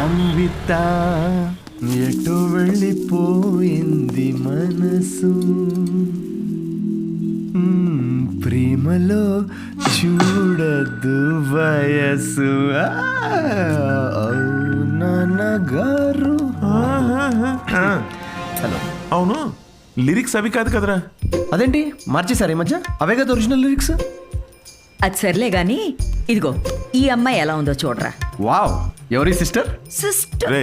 అన్విత ఎటు వెళ్ళిపోయింది మనసు ప్రేమలో చూడదు వయసు నాన్నగారు. హలో, అవును లిరిక్స్ అవి కాదు కదరా? అదేంటి మార్చేశారు ఈ మధ్య? అవే కదా ఒరిజినల్ లిరిక్స్. అది సర్లే గాని ఇదిగో ఈ అమ్మాయి ఎలా ఉందో చూడరా. వావ్, ఎవరి సిస్టర్? సిస్టర్. రే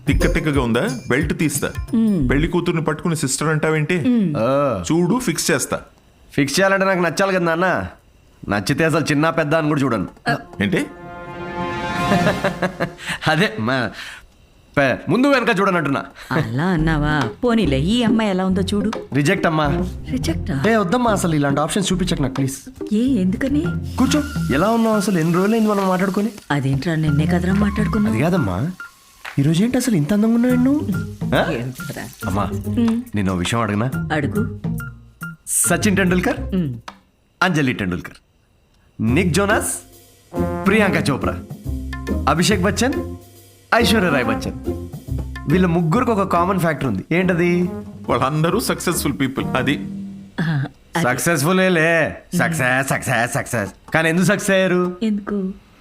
తిక్క తిక్కగా ఉందా? బెల్ట్ తీస్తా. పెళ్లి కూతుర్ని పట్టుకుని సిస్టర్ అంటావేంటి? చూడు ఫిక్స్ చేస్తా. ఫిక్స్ చేయాలంటే నాకు నచ్చాలి కదా నాన్న. నచ్చితే అసలు చిన్న పెద్ద అని కూడా చూడను. ఏంటి? అదే ముందు వెనక చూడనంటున్నా. అలా అన్నావా? పోనీలే ఈ అమ్మాయి ఎలా ఉందో చూడు. రిజెక్ట్ అమ్మా. రిజెక్టా? వద్దమ్మా, అసలు ఇలాంటి ఆప్షన్స్ చూపించకు నాకు ప్లీజ్. ఎందుకని? కూర్చో. ఎలా ఉన్నావు? అసలు ఎన్ని రోజులైంది మనం మాట్లాడుకొని? అదేంట్రా నిన్నే కదరా మాట్లాడుకున్నా. అది కాదమ్మా, ఈరోజు ఏంటి అసలు ఇంత అందంగా ఉన్నావు నువ్వు? అమ్మా నేను విషయం అడగనా? అడుగు. సచిన్ టెండూల్కర్, అంజలి టెండూల్కర్, నిక్ జోనాస్, ప్రియాంక చోప్రా, అభిషేక్ బచ్చన్, ఐశ్వర్య రాయ్ బచ్చన్, వీళ్ళ ముగ్గురికి ఒక కామన్ ఫ్యాక్టర్ ఉంది. ఏంటది? వాళ్ళందరూ సక్సెస్ఫుల్ పీపుల్. అది సక్సెస్ఫుల్ సక్సెస్ సక్సెస్ సక్సెస్. కానీ ఎందుకు సక్సెస్ అయ్యారు? ఎందుకు?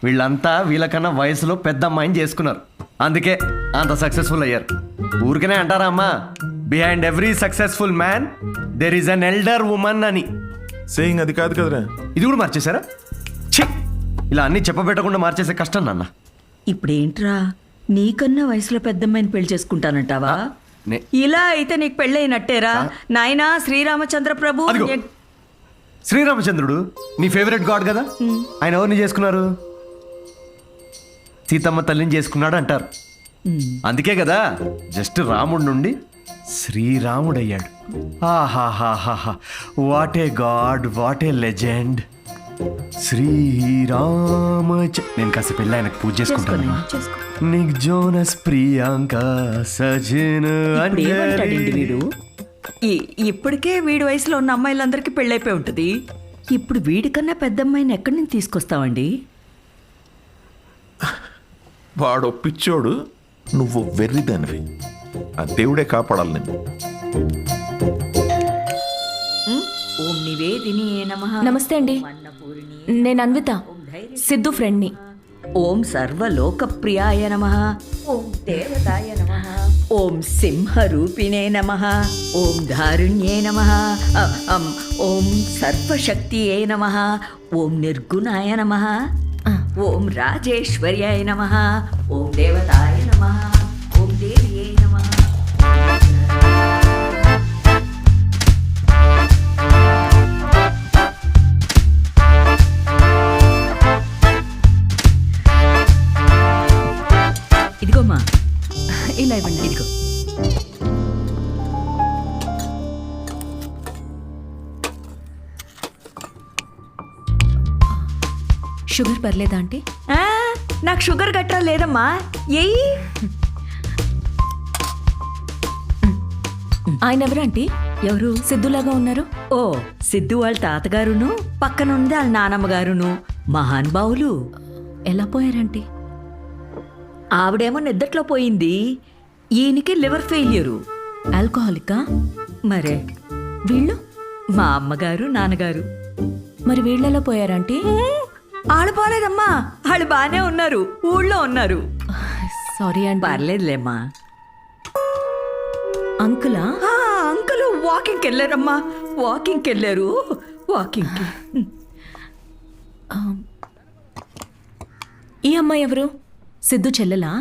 వీళ్ళంతా వీళ్ళకన్నా వయసులో పెద్ద అమ్మాయిని చేసుకున్నారు, అందుకే అంత సక్సెస్ఫుల్ అయ్యారు. ఊరికనే అంటారా అమ్మా, behind every successful man there is an elder woman అని. సేయింగ్ అది కాదు కదరా? ఇది కూడా మార్చేశారా? ఛీ, ఇలా అన్ని చెప్పబెట్టకుండా మార్చేసే కష్టం నాన్న. ఇప్పుడేంట్రా, నీకన్నా వయసులో పెద్దమ్మాయిని పెళ్లి చేసుకుంటానంటావా? ఇలా అయితే నీకు పెళ్ళైనట్టేరా నాయనా. శ్రీరామచంద్ర ప్రభు. శ్రీరామచంద్రుడు నీ ఫేవరెట్ గాడ్ కదా, ఆయన ఎవరిని చేసుకున్నారు? సీతమ్మ తల్లిని చేసుకున్నాడు అంటారు. అందుకే కదా జస్ట్ రాముడి నుండి శ్రీరాముడు అయ్యాడు. ఆహాహాహా, what a god, what a legend. Sri Rama. నేను కాస్త పెళ్ళి ఆయనకు పూజ చేసుకుంటాను. నిక్ జోనస్, ప్రియాంక, సజిన్, వీడు ఇప్పటికే వీడి వయసులో ఉన్న అమ్మాయిలందరికీ పెళ్ళైపోయి ఉంటుంది. ఇప్పుడు వీడికన్నా పెద్ద అమ్మాయిని ఎక్కడి నుంచి తీసుకొస్తావండి? వాడు పిచ్చోడు, నువ్వు వెర్రిదానివి. ఆ దేవుడే కాపాడాలి నేను. ఓం నివేదిని నమః. నమస్తే అండి, నేను అన్విత, సిద్ధు ఫ్రెండ్ని. ఓం సర్వలోకప్రియాయ నమః. ఓం దేవతాయ నమః. ఓం సింహరూపిణే నమః. ఓం ధారుణ్యే నమః. ఓం సర్వశక్తియే నమః. ఓం నిర్గుణాయ నమః. ఓం రాజేశ్వర్యాయ నమః. ఓం దేవతాయ నమః. ఓం దేవ్యే నమః. ఇదిగోమ్మా, ఇలా ఇవ్వండి. ఇదిగో. షుగర్ పర్లేదా ఆంటీ? నాకు షుగర్ గట్రా లేదమ్మా. ఏయ్, ఆయన ఎవరు ఆంటీ? ఎవరు? సిద్ధులాగా ఉన్నారు. ఓ, సిద్ధు వాళ్ళ తాతగారును, పక్కనుంది వాళ్ళ నానమ్మగారును మహానుభావులు. ఎలా పోయారంటీ? ఆవిడేమో నిద్దట్లో పోయింది, ఈయనకి లివర్ ఫెయిల్యూరు. ఆల్కహాలికా? మరే వీళ్ళు? మా అమ్మగారు నాన్నగారు. మరి వీళ్ళెలా పోయారంటీ? ఆళ్ళు పోలేదమ్మా, వాళ్ళు బాగానే ఉన్నారు, ఊళ్ళో ఉన్నారు. సారీ అండి. పర్లేదులేమ్మా. అంకులా? అంకుల్ వాకింగ్కి వెళ్ళారమ్మా, వాకింగ్కి వెళ్ళారు. వాకింగ్కి. ఈ అమ్మాయి ఎవరు? సిద్ధు చెల్లెలా?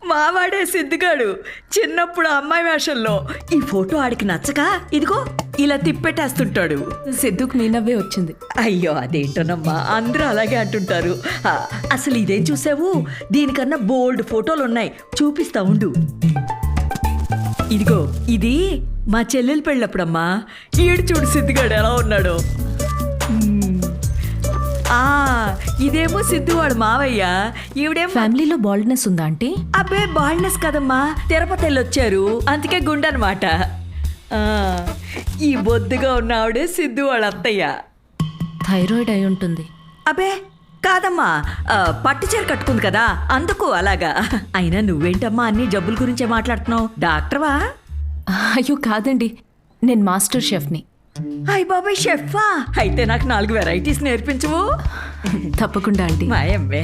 మావాడే సిద్ధుగాడు. చిన్నప్పుడు అమ్మాయి వేషంలో ఈ ఫోటో ఆడికి నచ్చక ఇదిగో ఇలా తిప్పెట్టేస్తుంటాడు. సిద్ధుకు మీ నవ్వే వచ్చింది. అయ్యో అదేంటోనమ్మా, అందరూ అలాగే అంటుంటారు. అసలు ఇదేం చూసావు? దీనికన్నా బోల్డ్ ఫోటోలు ఉన్నాయి, చూపిస్తా ఉండు. ఇదిగో ఇది మా చెల్లెలు పెళ్ళప్పుడమ్మా. ఈడు చూడు సిద్ధుగాడు ఎలా ఉన్నాడో. ఇదేమో సిద్ధు వాడు మావయ్య. ఈవిడేం ఫ్యామిలీలో బాల్డ్నెస్ ఉందా అంటే? అబ్బే బాల్డ్నెస్ కదమ్మా, తిరుపతి వెళ్ళొచ్చారు అందుకే గుండెనమాట. ఈ బొద్దుగా ఉన్న ఆవిడే సిద్ధు వాళ్ళ అత్తయ్య. థైరాయిడ్ అయి ఉంటుంది. అబ్బే కాదమ్మా పట్టు చీర కట్టుకుంది కదా అందుకు అలాగా. అయినా నువ్వేంటమ్మా అన్ని జబ్బుల గురించే మాట్లాడుతున్నావు? డాక్టర్వా? అయ్యో కాదండి, నేను మాస్టర్ షెఫ్ని. అయ్ బాబాయ్ షెఫా, అయితే నాకు 4 వెరైటీస్ నేర్పించవు? తప్పకుండా అండి. మాయమ్మే.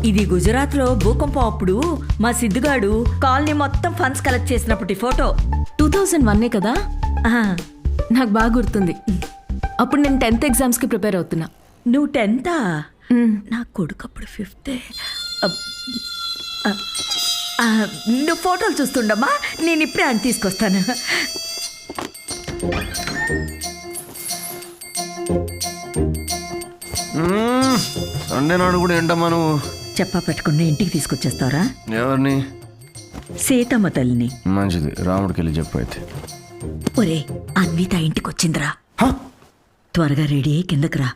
ఇది గుజరాత్లో భూకంపం అప్పుడు మా సిద్ధుగాడు కాలనీ మొత్తం ఫండ్స్ కలెక్ట్ చేసినప్పటి ఫోటో. 2001 కదా, ఆ, నాకు బాగా గుర్తుంది. అప్పుడు నేను 10th ఎగ్జామ్స్కి ప్రిపేర్ అవుతున్నా. నువ్వు 10th? మ్, నా కొడుకు అప్పుడు 5th. నువ్వు ఫోటోలు చూస్తుండమ్మా, నేను ఇప్పుడే అని తీసుకొస్తాను. సండే నాడు కూడా ఏంటమ్మా నువ్వు? చెప్పా పెట్టుకుని ఇంటికి తీసుకొచ్చేస్తారా? ఎవరిని? సీతమ్మ తల్లిని. మంచిది, రాముడికి వెళ్ళి చెప్పు అయితే. ఒరే, అన్విత ఇంటికి వచ్చిందిరా. త్వరగా రెడీ అయ్యి కిందకి రా.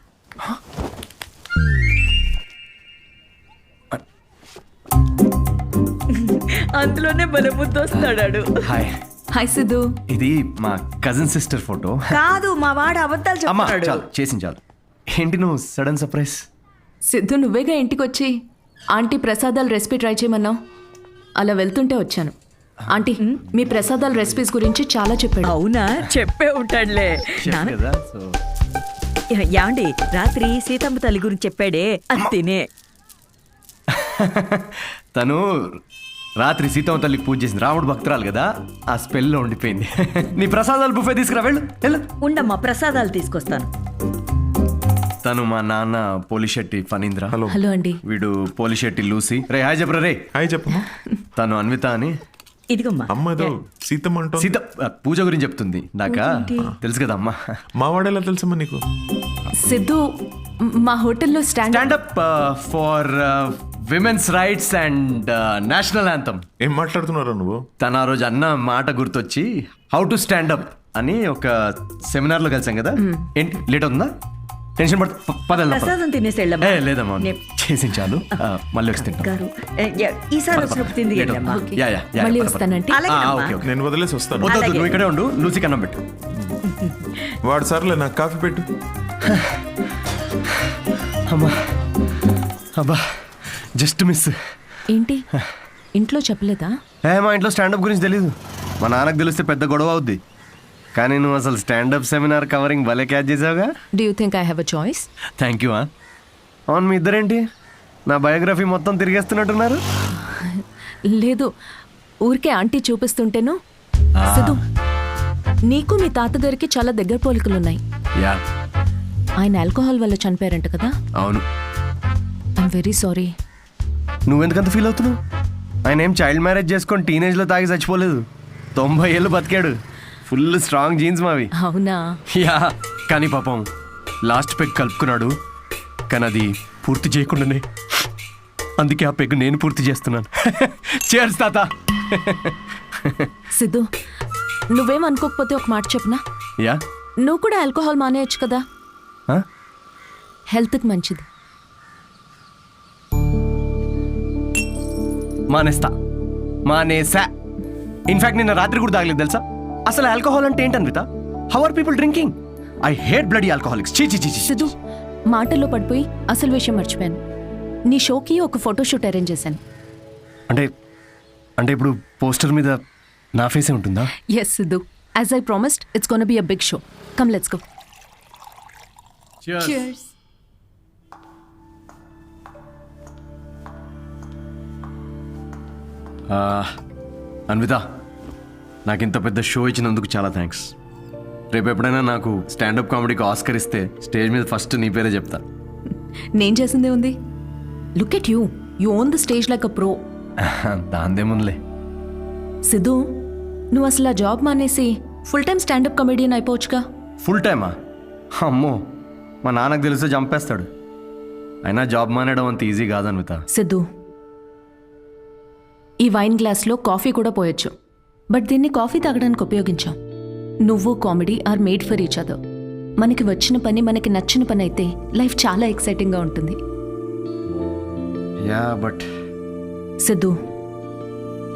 అందులోనే బలముద్దు వస్తాడాడు. Hi, hi Siddhu. ఇది మా కజిన్ సిస్టర్ ఫోటో. కాదు, మా వాడు అబద్ధాలు అమ్మా చెప్తాడు. చాలు, చేసింది చాలు. ఏంటి నువ్వు సడన్ సర్ప్రైజ్? సిద్ధు, నువ్వేగా ఇంటికి వచ్చి ఆంటీ ప్రసాదాల రెసిపీ ట్రై చేయమన్నావు. అలా వెళ్తుంటే వచ్చాను. ఆంటీ, మీ ప్రసాదాల రెసిపీస్ గురించి చాలా చెప్పాడు. అవునా? చెప్పే ఉంటాడులే. నాన్న, కదా, సో యాండి రాత్రి సీతమ్మ తల్లి గురించి చెప్పాడే, అది తినే. తను రాత్రి సీతమ్మ తల్లికి పూజ చేసింది. రాముడు భక్తురాలు కదా, ఆ స్పెల్లో ఉండిపోయింది. నీ ప్రసాదాలు బుఫే తీసుకురా, వెళ్ళు వెళ్ళు. ఉండమ్మా, ప్రసాదాలు తీసుకొస్తాను. తను మా నాన్న పోలిశెట్టి ఫణీంద్ర. హలో. హలో అండి. వీడు పోలిశెట్టి లూసి. రే హాయ్ చెప్పరా రే. హాయ్ చెప్పమ్మా. తను అన్విత అని. ఇదిగమ్మా. అమ్మ ఏదో సీతమ్మ అంటావు. సీత పూజ గురించి చెప్తుంది. నాకా తెలుసు కదా అమ్మా. మా వాడేలా తెలుసమ్మా నీకు? సిద్ధు, మా హోటల్లో stand up for women's rights and national anthem. ఏం మాట్లాడుతున్నారా నువ్వు? తన ఆ రోజు అన్న మాట గుర్తొచ్చి హౌ టు స్టాండప్ అని ఒక సెమినార్ లో కలిసాం కదా. ఏంటి లేట్ అవుతుందా? టెన్షన్ పడ పదల్లా. ప్రసాదం తినేసి వెళ్ళమ్మా. లేదమ్మా, చేసి చాలు. మళ్ళీ వచ్చి తింటాం. గారు, ఈసారి వచ్చినప్పుడు తింది వెళ్ళమ్మా. ఓకే. యా, యా, యా, మళ్ళీ పద, పద. వస్తానంటే. అలాగేనమ్మా. Okay okay. నేను వదిలేసి వస్తాను. వద్దు, అలాగే. నువ్వు ఇక్కడే ఉండు. లూసి కన్నం పెట్టు. వాడు సర్లే, నాకు కాఫీ పెట్టు. అమ్మా అబ్బా, జస్ట్ మిస్. ఏంటి, ఇంట్లో చెప్పలేదా? మా ఇంట్లో స్టాండప్ గురించి తెలీదు. మా నాన్నకు తెలిస్తే పెద్ద గొడవ అవుద్ది. కానీ నువ్వు అసలు స్టాండప్ సెమినార్ కవరింగ్ భలే క్యాచ్ చేసావుగా. Do you think I have a choice? Thank you. అవును, మీ ఇద్దరేంటి నా బయోగ్రఫీ మొత్తం తిరిగేస్తున్నట్టున్నారు? లేదు, ఊరికే ఆంటీ చూపిస్తుంటేను. సిద్ధు, నీకు మీ తాతగారికి చాలా దగ్గర పోలికలున్నాయి. యా, ఆయన ఆల్కహాల్ వల్ల చనిపోయారంట కదా. అవును. I'm very sorry. నువ్వెందుకంత ఫీల్ అవుతున్నావు? ఆయన ఏం చైల్డ్ మ్యారేజ్ చేసుకొని టీనేజ్లో తాగి చచ్చిపోలేదు. 90 ఏళ్ళు బతికాడు. ఫుల్ స్ట్రాంగ్ జీన్స్ మావి. అవునా? యా, కానీ పాపం లాస్ట్ పెగ్ కలుపుకున్నాడు. కానీ అది పూర్తి చేయకుండానే, అందుకే ఆ పెగ్ నేను పూర్తి చేస్తున్నాను. చేర్స్ తాత. సిద్ధు, నువ్వేం అనుకోకపోతే ఒక మాట చెప్పనా? యా. నువ్వు కూడా ఆల్కహాల్ మానేయచ్చు కదా, హెల్త్కి మంచిది. మానేసా. ఇన్ఫాక్ట్ నిన్న రాత్రి కూడా తాగలేదు తెలుసా. అసలు ఆల్కహాల్ అంటే ఏంటి Anvitha? How are people drinking? I hate bloody alcoholics. చీ చీ చీ. సిద్ధు, మాటల్లో పడిపోయి అసలు విషయం మర్చిపోయాను. నీ షోకి ఒక ఫోటోషూట్ అరేంజ్ చేశాను. అంటే అంటే ఇప్పుడు పోస్టర్ మీద నా ఫేసే ఉంటుందా? Yes Siddhu, as I promised, it's gonna be a big show. Come let's go. Cheers. Anvitha, నాకు ఇంత పెద్ద షో ఇచ్చినందుకు చాలా థ్యాంక్స్. రేపు ఎప్పుడైనా నాకు స్టాండప్ కామెడీకి ఆస్కర్ ఇస్తే స్టేజ్ మీద ఫస్ట్ నీ పేరే చెప్తా. నేను చేసిందే ఉంది. Look at you, you own the stage like a pro. దాందేముందిలే. సిద్ధు, నువ్వు అసలు ఆ జాబ్ మానేసి ఫుల్ టైం స్టాండప్ కమెడియన్ అయిపోవచ్చుగా. ఫుల్ టైమా? అమ్మో, మా నాన్నకు తెలిస్తే చంపేస్తాడు. అయినా జాబ్ మానేయడం అంత ఈజీ కాదన్విత. సిద్ధు, ఈ వైన్ గ్లాస్లో కాఫీ కూడా పోయొచ్చు, బట్ దీన్ని కాఫీ తాగడానికి ఉపయోగించాం. నువ్వు comedy are made for each other. మనకి వచ్చిన పని మనకి నచ్చిన పని అయితే లైఫ్ చాలా ఎక్సైటింగ్గా ఉంటుంది. Yeah, but Siddhu,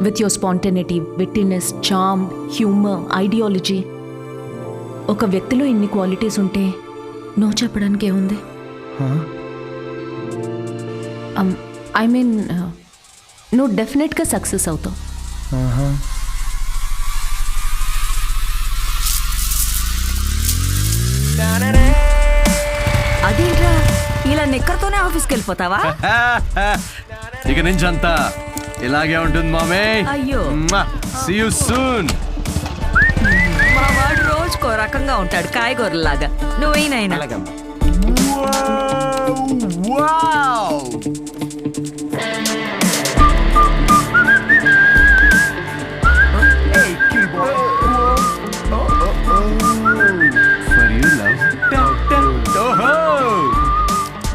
with your spontaneity, wittiness, charm, humour, ideology, ఒక వ్యక్తిలో ఇన్ని క్వాలిటీస్ ఉంటే నో చెప్పడానికి ఏముంది? ఐ మీన్ నువ్వు డెఫినెట్గా సక్సెస్ అవుతావు. అదేంట్రా ఇలా నిక్కర్తోనే ఆఫీస్కి వెళ్ళిపోతావా? ఇక నుంచి అంతా ఇలాగే ఉంటుంది మామే. అయ్యో. See you soon. మా వాడు రోజుకో రకంగా ఉంటాడు, కాయగూరలాగా. నువ్వైనా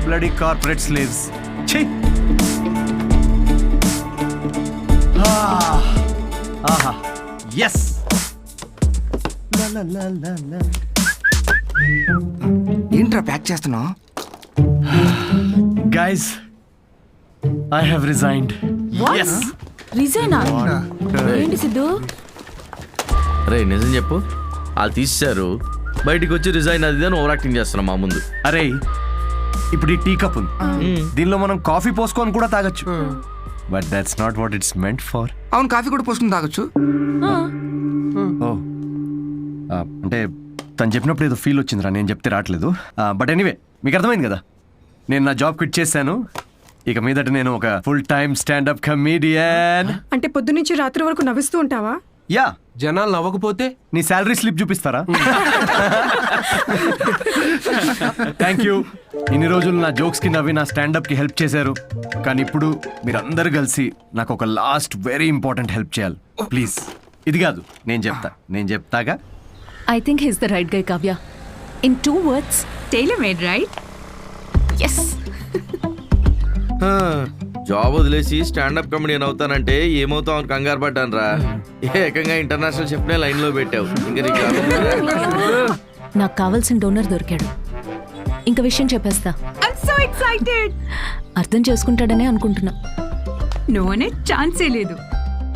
Bloody corporate slaves. Chi. Aha. Yes. La la la la. ఏంట్రా ప్యాక్ చేస్తున్నావు? Guys, I have resigned. Yes. రిజైనా? ఏంటి సిద్ధు? రే నిజం చెప్పు, వాళ్ళు తీసేశారు, బయటికి వచ్చి రిజైన్ అది అని ఓవర్ యాక్టింగ్ చేస్తున్నాం మా ముందు. అరే ఇప్పుడు ఈ టీ కప్ ఉంది, దీనిలో మనం కాఫీ పోసుకొని కూడా తాగొచ్చు. But that's not what it's meant for. అవును, కాఫీ కూడా పోసుకుని తాగొచ్చు. ఓ అంటే తను చెప్పినప్పుడు ఏదో ఫీల్ వచ్చిందిరా, నేను చెప్తే రావట్లేదు. బట్ ఎనీవే మీకు అర్థమైంది కదా, నేను నా జాబ్ క్విట్ చేశాను. ఇక మీదట నేను ఒక ఫుల్ టైమ్ స్టాండప్ కమీడియన్. అంటే పొద్దునుంచి రాత్రి వరకు నవ్విస్తూ ఉంటావా? యా. జనాలు నవ్వకపోతే నీ శాలరీ స్లిప్ చూపిస్తారా? Thank you. ఇన్ని రోజులు నా జోక్స్ కి నవ్వి నా స్టాండప్ కి హెల్ప్ చేశారు. కానీ ఇప్పుడు మీరందరూ కలిసి నాకు ఒక లాస్ట్ వెరీ ఇంపార్టెంట్ హెల్ప్ చేయాలి ప్లీజ్. ఇది కాదు, నేను చెప్తాగా. I think he's the right guy Kavya. In 2 words, tailor made right. Yes. Job వదిలేసి స్టాండప్ కమెడియన్ అవుతానంటే ఏమవుతావు అని కంగారు పడ్డాను రా. ఏకంగా ఇంటర్నేషనల్ షెఫ్నే లైన్ లో పెట్టావు. ఇంకా నీకు నాకు కావాల్సిన డోనర్ దొరికాడు. ఇంక విషయం చెప్పేస్తా. I'm so excited. అర్థం చేసుకుంటాడనే అనుకుంటున్నా. నోనే ఛాన్సే లేదు.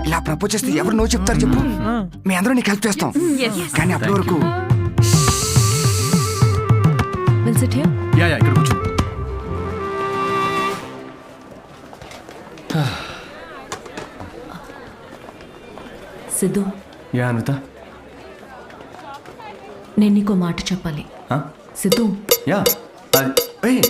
ఇలా ప్రపోజ్ చేస్తే ఎవరు నో చెప్తారు చెప్పు? మీ అందరూ నీకు హెల్ప్ చేస్తాం. కానీ అప్పటి వరకు విల్ సిట్ హియర్. యా ఇక్కడ కూర్చో. సిద్ధు, యా అన్విత. నేను నీకో మాట చెప్పాలి. సిద్ధు, యా అది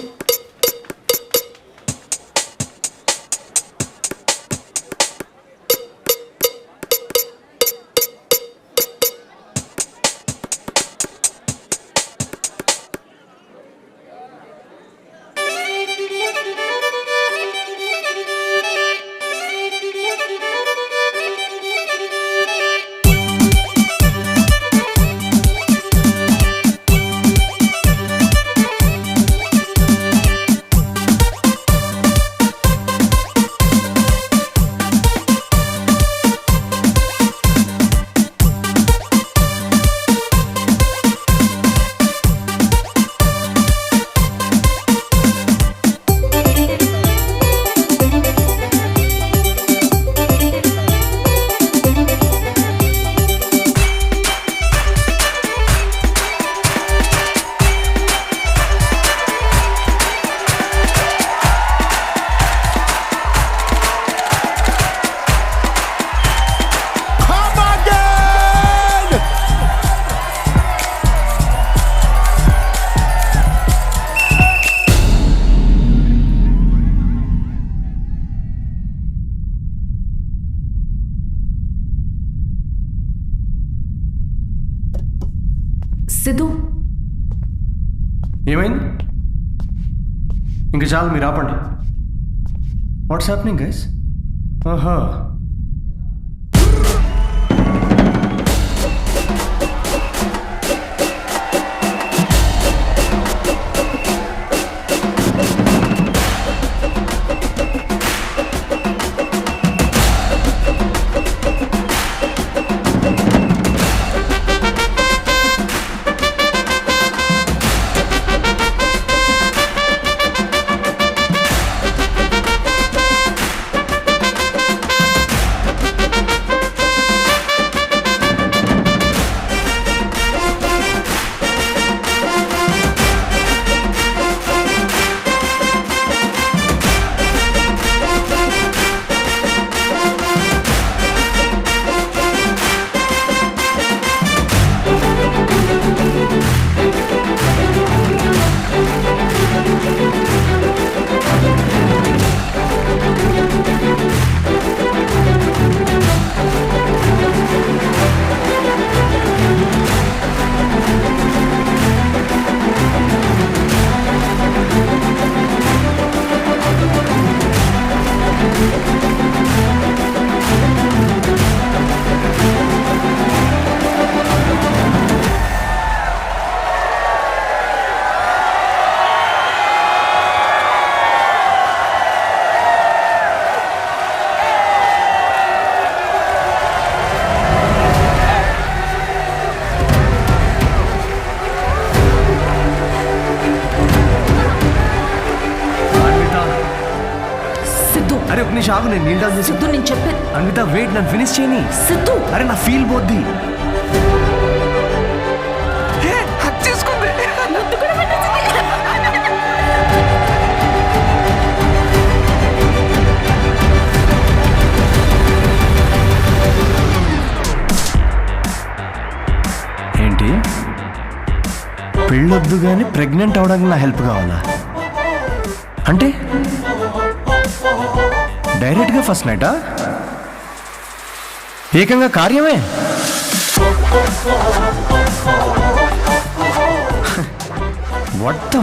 సిద్ధు, ఏమైంది? ఇంక చాలు, మీరు ఆపండి. What's happening guys? ఆహా, అరే ఒక నిమిషం ఆగు, నేను నీళ్ళు డౌన్ చేసి. సిద్ధు నేను చెప్పేది అన్విత వెయిట్, నన్ను ఫినిష్ చేయని. సిద్ధు అరే నా ఫీల్ పోద్ది. హక్ చేసుకుంది. ఏంటి పెళ్ళొద్దు కానీ ప్రెగ్నెంట్ అవడానికి నా హెల్ప్ కావాలా? అంటే డైరెక్ట్గా ఫస్ట్ నైటా? ఏకంగా కార్యమే. What the